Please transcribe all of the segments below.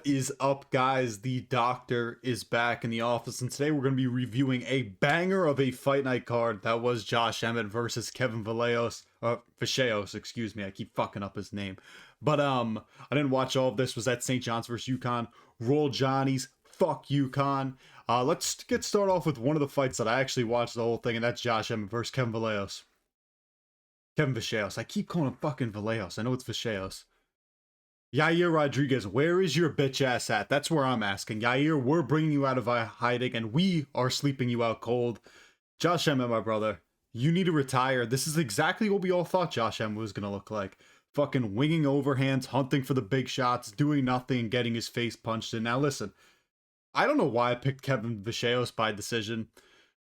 is up, guys? The doctor is back in the office, and today we're going to be reviewing a banger of a fight night card that was Josh Emmett versus Kevin Vallejos, excuse me. I keep fucking up his name. But I didn't watch all of this. Was at St. John's versus UConn. Roll Johnnies. Fuck UConn. Let's get started off with one of the fights that I actually watched the whole thing, and that's Josh Emmett versus Kevin Vallejos. Kevin Vallejos. I keep calling him fucking Vallejos. I know it's Vallejos. Yair Rodriguez, where is your bitch ass at? That's where I'm asking. Yair, we're bringing you out of hiding, and we are sleeping you out cold. Josh Emmett, my brother, you need to retire. This is exactly what we all thought Josh Emmett was going to look like. Fucking winging overhands, hunting for the big shots, doing nothing, and getting his face punched in. Now listen, I don't know why I picked Kevin Vallejos by decision.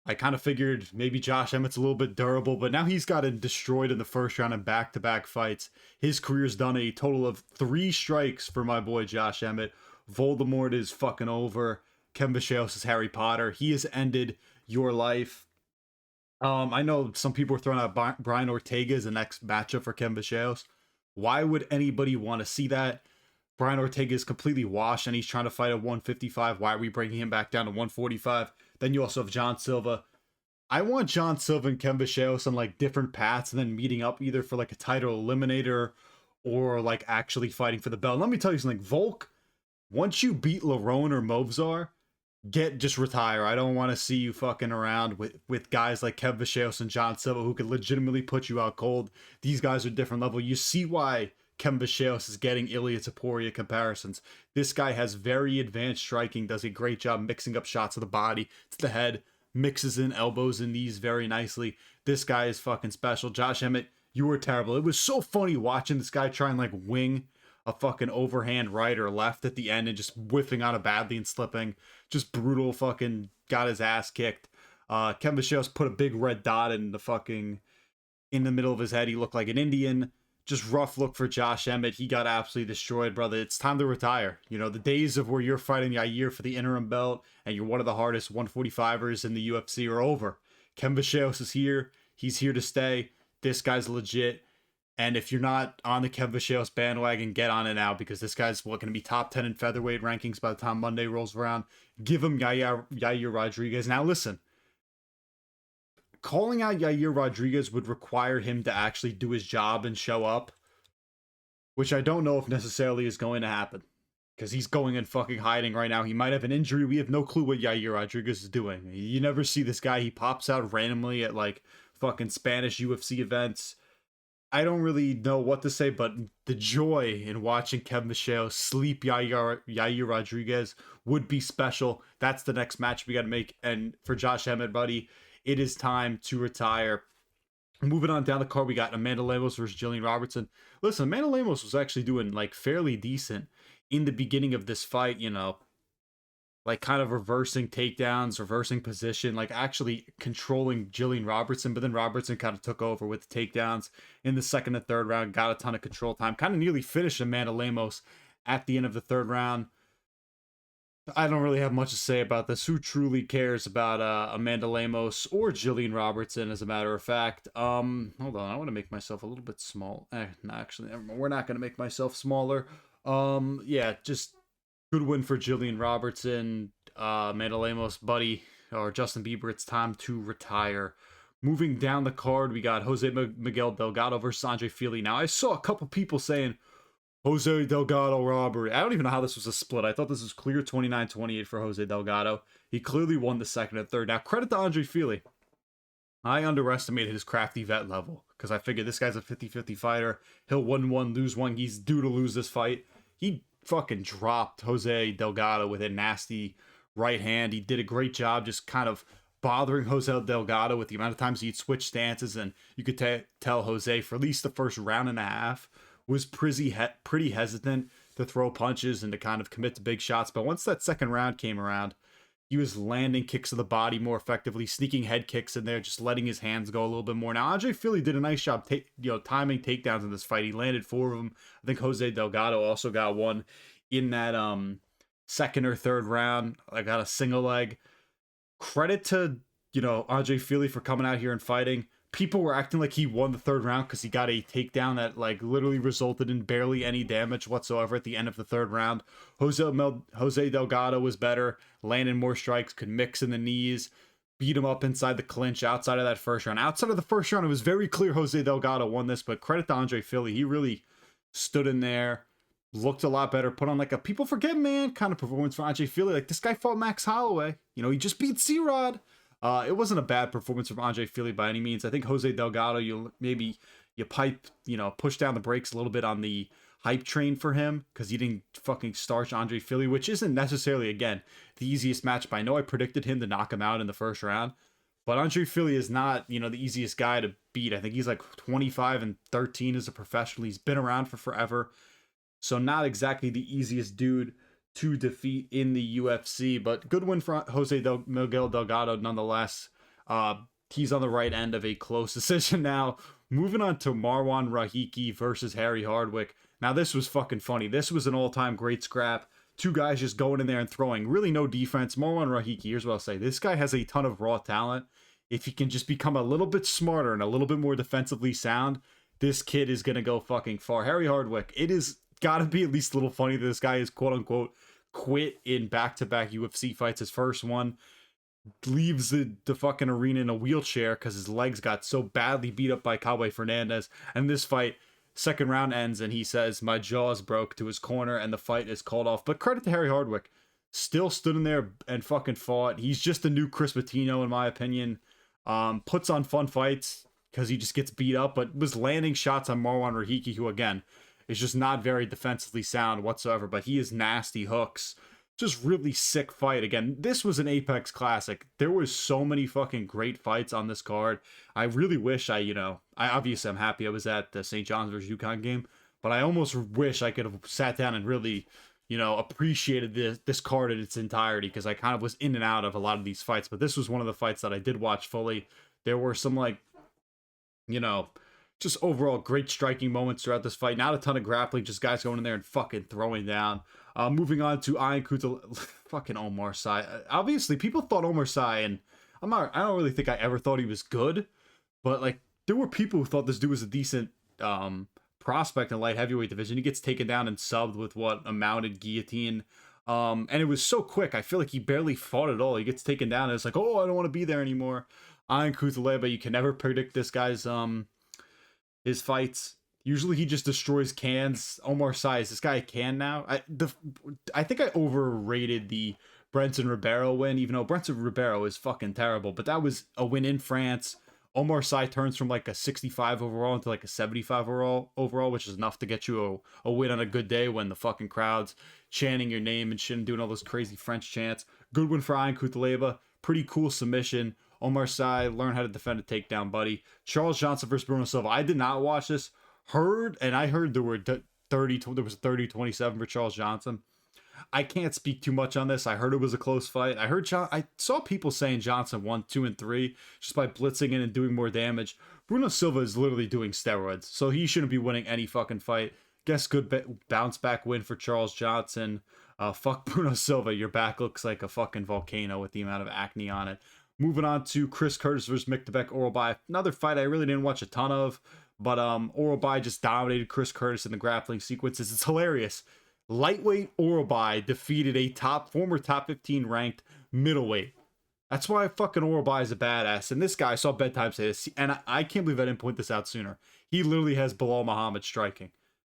I kind of figured maybe Josh Emmett's a little bit durable, but now he's gotten destroyed in the first round in back-to-back fights. His career's done a total of 3 strikes for my boy Josh Emmett. Voldemort is fucking over. Kevin Vallejos is Harry Potter. He has ended your life. I know some people are throwing out Brian Ortega as the next matchup for Kevin Vallejos. Why would anybody want to see that? Brian Ortega is completely washed, and he's trying to fight at 155. Why are we bringing him back down to 145? Then you also have Jean Silva. I want Jean Silva and Kevin Vallejos on like different paths and then meeting up either for like a title eliminator or like actually fighting for the belt. Let me tell you something, Volk, once you beat Lerone or Movzar, just retire. I don't want to see you fucking around with guys like Kevin Vallejos and Jean Silva who could legitimately put you out cold. These guys are different level. You see why Kevin Vallejos is getting Ilia Topuria comparisons. This guy has very advanced striking, does a great job mixing up shots to the body, to the head, mixes in elbows and knees very nicely. This guy is fucking special. Josh Emmett, you were terrible. It was so funny watching this guy try and like wing a fucking overhand right or left at the end and just whiffing on it badly and slipping. Just brutal, fucking got his ass kicked. Kevin Vallejos put a big red dot in the middle of his head. He looked like an Indian. Just rough look for Josh Emmett. He got absolutely destroyed, brother. It's time to retire. You know, the days of where you're fighting Yair for the interim belt and you're one of the hardest 145ers in the UFC are over. Kevin Vallejos is here. He's here to stay. This guy's legit. And if you're not on the Kevin Vallejos bandwagon, get on it now, because this guy's going to be top 10 in featherweight rankings by the time Monday rolls around. Give him Yair Rodriguez. Now listen, calling out Yair Rodriguez would require him to actually do his job and show up, which I don't know if necessarily is going to happen, because he's going in fucking hiding right now. He might have an injury. We have no clue what Yair Rodriguez is doing. You never see this guy. He pops out randomly at like fucking Spanish UFC events. I don't really know what to say, but the joy in watching Kevin Vallejos sleep Yair Rodriguez would be special. That's the next match we got to make. And for Josh Emmett, buddy, it is time to retire. Moving on down the card, we got Amanda Lemos versus Jillian Robertson. Listen, Amanda Lemos was actually doing like fairly decent in the beginning of this fight, you know, like kind of reversing takedowns, reversing position, like actually controlling Jillian Robertson. But then Robertson kind of took over with the takedowns in the second and third round, got a ton of control time, kind of nearly finished Amanda Lemos at the end of the third round. I don't really have much to say about this. Who truly cares about Amanda Lemos or Jillian Robertson, as a matter of fact? Hold on, I want to make myself a little bit small. No, actually, we're not going to make myself smaller. Yeah, just good win for Jillian Robertson. Amanda Lemos, buddy, or Justin Bieber, it's time to retire. Moving down the card, we got Jose Miguel Delgado versus Andre Fili. Now, I saw a couple people saying Jose Delgado robbery. I don't even know how this was a split. I thought this was clear 29-28 for Jose Delgado. He clearly won the second and third. Now, credit to Andre Fili. I underestimated his crafty vet level, because I figured this guy's a 50-50 fighter. He'll win one, lose one. He's due to lose this fight. He fucking dropped Jose Delgado with a nasty right hand. He did a great job just kind of bothering Jose Delgado with the amount of times he'd switch stances, and you could tell Jose for at least the first round and a half was pretty hesitant to throw punches and to kind of commit to big shots. But once that second round came around, he was landing kicks to the body more effectively, sneaking head kicks in there, just letting his hands go a little bit more. Now, Andre Fili did a nice job timing takedowns in this fight. He landed 4 of them. I think Jose Delgado also got one in that second or third round. I got a single leg. Credit to, Andre Fili for coming out here and fighting. people were acting like he won the third round because he got a takedown that like literally resulted in barely any damage whatsoever at the end of the third round. Jose Delgado was better, landed more strikes, could mix in the knees, beat him up inside the clinch outside of that first round. Outside of the first round, it was very clear Jose Delgado won this, but credit to Andre Fili. He really stood in there, looked a lot better, put on like a people forget man kind of performance for Andre Fili. Like this guy fought Max Holloway. You know, he just beat C-Rod. It wasn't a bad performance from Andre Fili by any means. I think Jose Delgado, you push down the brakes a little bit on the hype train for him because he didn't fucking starch Andre Fili, which isn't necessarily, again, the easiest matchup. I know I predicted him to knock him out in the first round, but Andre Fili is not, the easiest guy to beat. I think he's like 25-13 as a professional. He's been around for forever. So not exactly the easiest dude to defeat in the UFC, but good win for Miguel Delgado nonetheless. He's on the right end of a close decision now. Moving on to Marwan Rahiki versus Harry Hardwick. Now this was fucking funny. This was an all-time great scrap. Two guys just going in there and throwing. Really no defense. Marwan Rahiki, here's what I'll say. This guy has a ton of raw talent. If he can just become a little bit smarter and a little bit more defensively sound, this kid is going to go fucking far. Harry Hardwick, it is gotta be at least a little funny that this guy is quote-unquote quit in back-to-back UFC fights. His first one, leaves the fucking arena in a wheelchair because his legs got so badly beat up by Cowboy Fernandez. And this fight, second round ends and he says, my jaws broke to his corner and the fight is called off. But credit to Harry Hardwick. Still stood in there and fucking fought. He's just a new Chris Patino in my opinion. Puts on fun fights because he just gets beat up, but was landing shots on Marwan Rahiki, who again is just not very defensively sound whatsoever, but he is nasty hooks. Just really sick fight. Again, this was an Apex Classic. There was so many fucking great fights on this card. I really wish I obviously I'm happy I was at the St. John's versus UConn game, but I almost wish I could have sat down and really, appreciated this card in its entirety because I kind of was in and out of a lot of these fights, but this was one of the fights that I did watch fully. There were some just overall great striking moments throughout this fight. Not a ton of grappling, just guys going in there and fucking throwing down. Moving on to Ian Kutal, fucking Omar Sy. Obviously, people thought Omar Sy, and I don't really think I ever thought he was good, but like there were people who thought this dude was a decent prospect in light heavyweight division. He gets taken down and subbed with a mounted guillotine. And it was so quick. I feel like he barely fought at all. He gets taken down and it's like, oh, I don't want to be there anymore. Ian Kutal, but you can never predict this guy's his fights. Usually he just destroys cans. Omar Sy, is this guy a can now? I think I overrated the Brenton Ribeiro win, even though Brenton Ribeiro is fucking terrible. But that was a win in France. Omar Sy turns from like a 65 overall into like a 75 overall, which is enough to get you a win on a good day when the fucking crowd's chanting your name and shit and doing all those crazy French chants. Good win for Ian Kutaleba. Pretty cool submission. Omar Sy, learn how to defend a takedown, buddy. Charles Johnson versus Bruno Silva. I did not watch this. I heard there was a 30-27 for Charles Johnson. I can't speak too much on this. I heard it was a close fight. I saw people saying Johnson won 2 and 3 just by blitzing in and doing more damage. Bruno Silva is literally doing steroids, so he shouldn't be winning any fucking fight. Guess good bounce back win for Charles Johnson. Fuck Bruno Silva. Your back looks like a fucking volcano with the amount of acne on it. Moving on to Chris Curtis versus Miktabek Orolbai. Another fight I really didn't watch a ton of, but Orolbai just dominated Chris Curtis in the grappling sequences. It's hilarious. Lightweight Orolbai defeated a former top 15 ranked middleweight. That's why fucking Orolbai is a badass. And this guy, I saw Bedtime say this, and I can't believe I didn't point this out sooner. He literally has Bilal Muhammad striking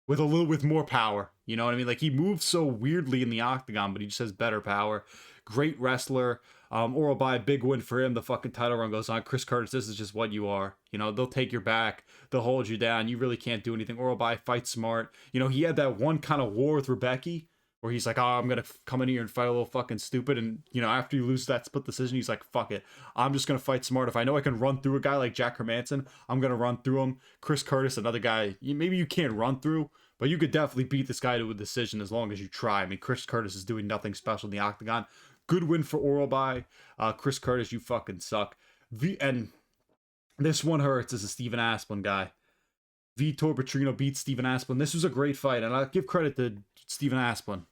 with more power. You know what I mean? Like he moves so weirdly in the octagon, but he just has better power. Great wrestler. Orolbai, big win for him. The fucking title run goes on. Chris Curtis, this is just what you are. They'll take your back. They'll hold you down. You really can't do anything. Orolbai fights smart. He had that one kind of war with Rebecca where he's like, oh, I'm going to come in here and fight a little fucking stupid. And, after you lose that split decision, he's like, fuck it. I'm just going to fight smart. If I know I can run through a guy like Jack Hermanson, I'm going to run through him. Chris Curtis, another guy, maybe you can't run through, but you could definitely beat this guy to a decision as long as you try. I mean, Chris Curtis is doing nothing special in the octagon. Good win for Orolbai. Chris Curtis, you fucking suck. And this one hurts as a Steven Asplund guy. Vitor Petrino beats Steven Asplund. This was a great fight, and I'll give credit to Steven Asplund.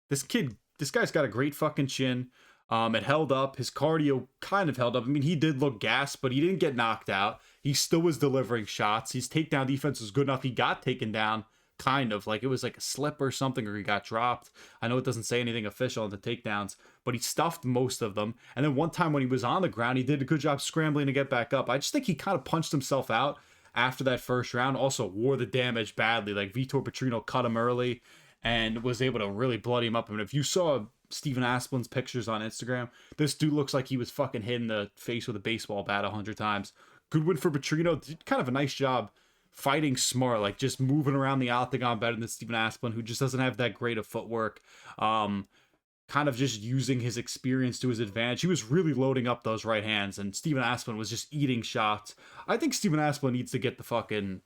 This guy's got a great fucking chin. It held up. His cardio kind of held up. I mean, he did look gassed, but he didn't get knocked out. he still was delivering shots. His takedown defense was good enough. He got taken down, kind of. Like, it was like a slip or something, or he got dropped. I know it doesn't say anything official on the takedowns, but he stuffed most of them. And then one time when he was on the ground, he did a good job scrambling to get back up. I just think he kind of punched himself out after that first round. Also wore the damage badly. Like, Vitor Petrino cut him early and was able to really bloody him up. I mean, if you saw Steven Asplund's pictures on Instagram, this dude looks like he was fucking hit in the face with a baseball bat 100 times. Good win for Petrino. Did kind of a nice job fighting smart, like just moving around the octagon better than Steven Asplund, who just doesn't have that great of footwork. Kind of just using his experience to his advantage. He was really loading up those right hands, and Steven Asplund was just eating shots. I think Steven Asplund needs to get the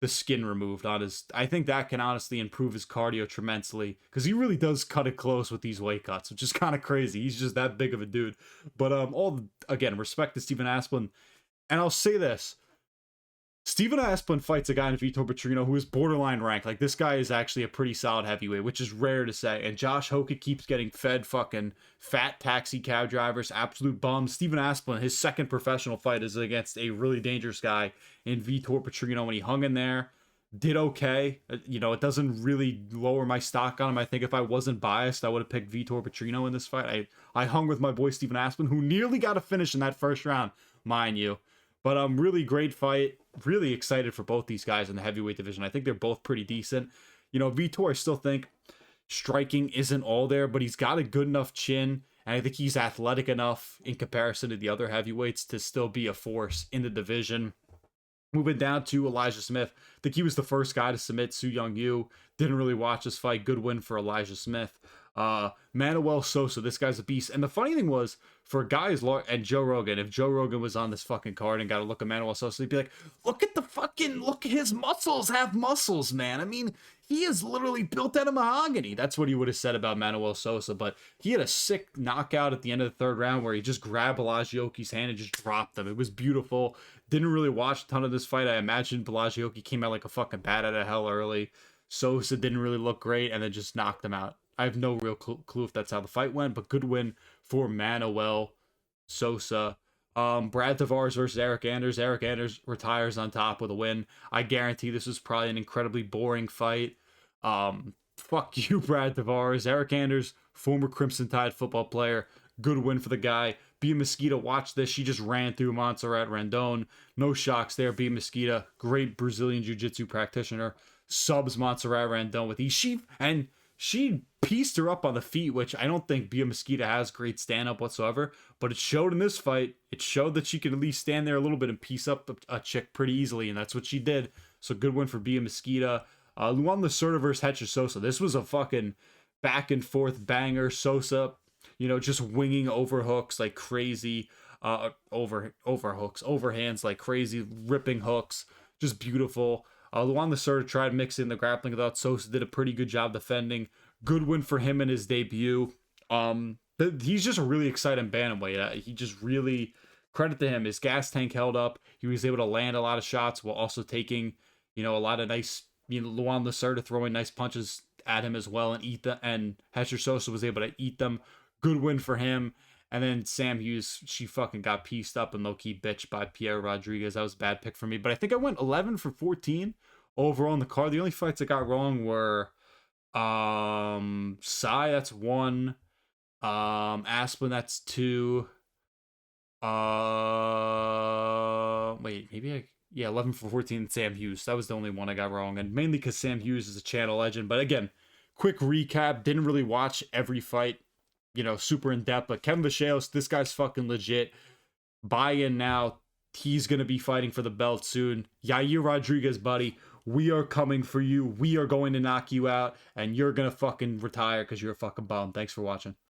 skin removed on his. I think that can honestly improve his cardio tremendously, because he really does cut it close with these weight cuts, which is kind of crazy. He's just that big of a dude. But again, respect to Steven Asplund. And I'll say this: Steven Asplund fights a guy in Vitor Petrino who is borderline ranked. Like, this guy is actually a pretty solid heavyweight, which is rare to say. And Josh Hoka keeps getting fed fucking fat taxi cab drivers, absolute bums. Steven Asplund, his second professional fight is against a really dangerous guy in Vitor Petrino, when he hung in there, did okay. You know, it doesn't really lower my stock on him. I think if I wasn't biased, I would have picked Vitor Petrino in this fight. I hung with my boy Steven Asplund, who nearly got a finish in that first round, mind you. But really great fight. Really excited for both these guys in the heavyweight division. I think they're both pretty decent. You know, Vitor, I still think striking isn't all there, but he's got a good enough chin, and I think he's athletic enough in comparison to the other heavyweights to still be a force in the division. Moving down to Elijah Smith. I think he was the first guy to submit Su Young Yu. Didn't really watch this fight. Good win for Elijah Smith. Manuel Sosa, this guy's a beast. And the funny thing was, for guys and Joe Rogan, if Joe Rogan was on this fucking card and got a look at Manuel Sosa, he'd be like, look at his muscles, have muscles, man. I mean, he is literally built out of mahogany. That's what he would have said about Manuel Sosa. But he had a sick knockout at the end of the third round where he just grabbed Balajiocchi's hand and just dropped him. It was beautiful. Didn't really watch a ton of this fight. I imagine Balajiocchi came out like a fucking bat out of hell early. Sosa didn't really look great and then just knocked him out. I have no real clue if that's how the fight went, but good win for Manuel Sosa. Brad Tavares versus Eric Anders. Eric Anders retires on top with a win. I guarantee this was probably an incredibly boring fight. Fuck you, Brad Tavares. Eric Anders, former Crimson Tide football player. Good win for the guy. Bia Mesquita, watch this. She just ran through Montserrat Randon. No shocks there. Bia Mesquita, great Brazilian Jiu-Jitsu practitioner. Subs Montserrat Randon with ease. She pieced her up on the feet, which I don't think Bia Mesquita has great stand-up whatsoever, but it showed in this fight. It showed that she could at least stand there a little bit and piece up a chick pretty easily, and that's what she did. So good win for Bia Mesquita. Luan Lacerda versus Hector Sosa. This was a fucking back-and-forth banger. Sosa, you know, just winging overhooks like crazy. Overhands like crazy, ripping hooks. Just beautiful. Luan Lacerda tried mixing the grappling. I thought Sosa did a pretty good job defending. Good win for him in his debut. He's just a really exciting bantamweight. He just really, credit to him. His gas tank held up. He was able to land a lot of shots while also taking, you know, a lot of nice, you know, Luan Lacerda throwing nice punches at him as well and eat them. And Hector Sosa was able to eat them. Good win for him. And then Sam Hughes, she fucking got pieced up and low-key bitched by Yair Rodriguez. That was a bad pick for me. But I think I went 11 for 14 overall in the card. The only fights I got wrong were Sai, that's 1. Asplund, that's 2. 11 for 14, Sam Hughes. That was the only one I got wrong. And mainly because Sam Hughes is a channel legend. But again, quick recap. Didn't really watch every fight, you know, super in depth, but Kevin Vallejos, this guy's fucking legit. Buy in now. He's going to be fighting for the belt soon. Yair Rodriguez, buddy, we are coming for you. We are going to knock you out, and you're going to fucking retire because you're a fucking bum. Thanks for watching.